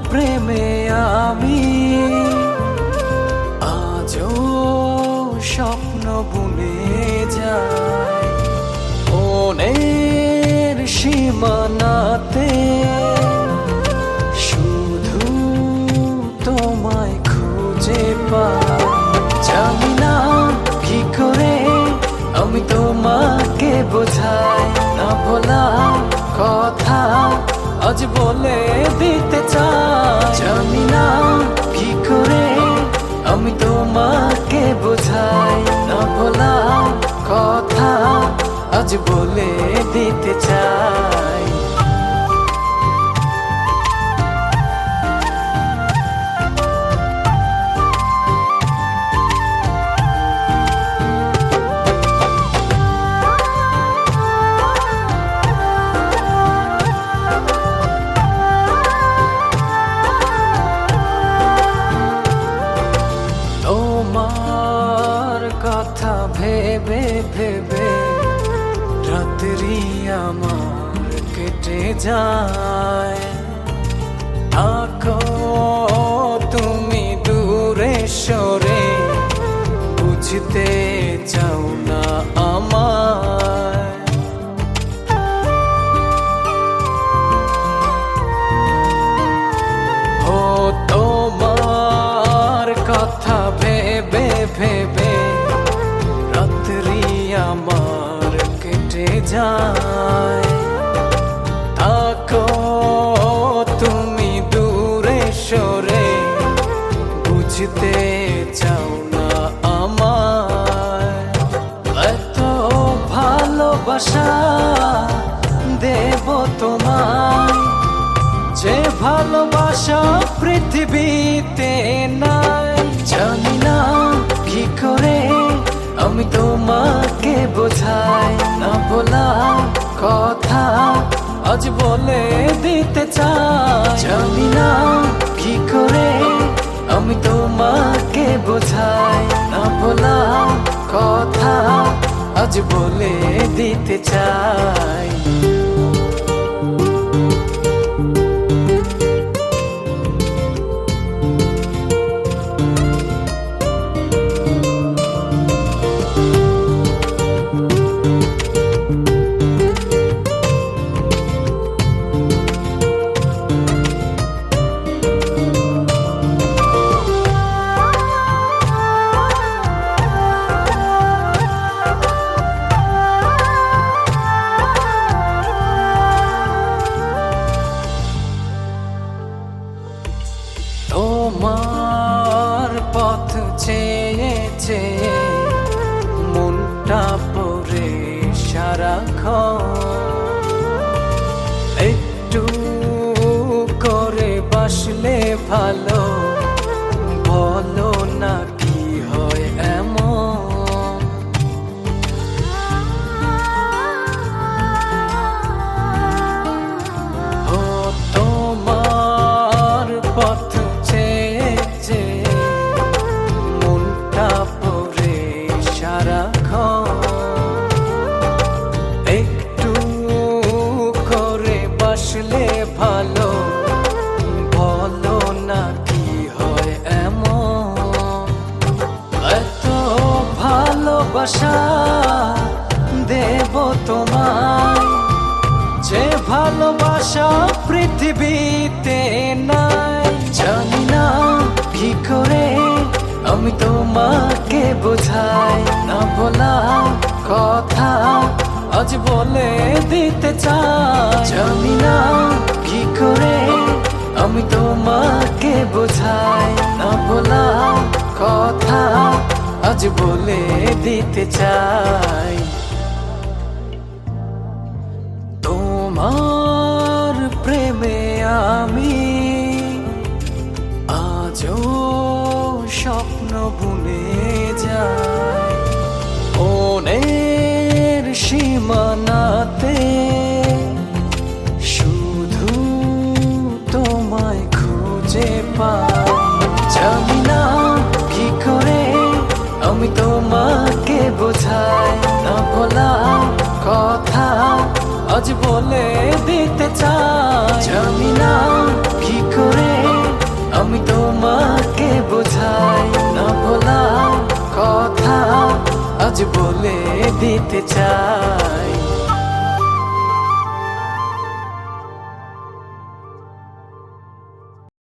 প্রেমে আমি আজও স্বপ্ন বুনে যাই মনের সীমানাতে শুধু তোমায় খুঁজে পাই। জানি না কি করে আমি তোমাকে বোঝাই, না বলা কথা আজ বলে দিতে চাই। জানি না কি করে আমি তোমাকে বোঝাই, না বলা কথা আজ বলে দিতে চাই। তোমার কথা ভেবে ভেবে রাত্রি আমার কেটে যায়। থাকো তুমি দূরে সরে, বুঝতে চাও না আমায়। ও তোমার কথা ভেবে ভেবে রাত্রি আমার কেটে যায়। থাকো তুমি দূরে সরে, বুঝতে চাও না আমায়। এত ভালোবাসা দেব তোমায়, যে ভালোবাসা পৃথিবীতে নাই। জানি না কি করে আমি তোমাকে বোঝাই, না বলা কথা আজ বলে দিতে চাই। জানি না কি করে আমি তোমাকে বোঝাই, না বলা কথা আজ বলে দিতে চাই। তোমার পথ চেয়ে চেয়ে মনটা পড়ে সারাক্ষণ। একটু করে বাসলে ভালো, বলো না কি হয় এমন। ও তোমার পথ মনটা পড়ে সারাক্ষণ। একটু করে বাসলে ভালো, বলো না কি হয় এমন। এত ভালোবাসা দেব তোমায়, যে ভালোবাসা পৃথিবীতে নাই। জানি না কি করে আমি তোমাকে বোঝাই, না বলা কথা আজ বলে দিতে চাই। জানি না কি করে আমি তোমাকে বোঝাই, না বলা কথা আজ বলে দিতে চাই। তোমার প্রেমে আমি আজও স্বপ্ন বুনে যাই মনের সীমানাতে, শুধু তোমায় খুঁজে পাই। জানি না কি করে আমি তোমাকে বোঝাই, না বলা কথা আজ বলে দিতে চাই। জানি না কি করে দিতে চাই।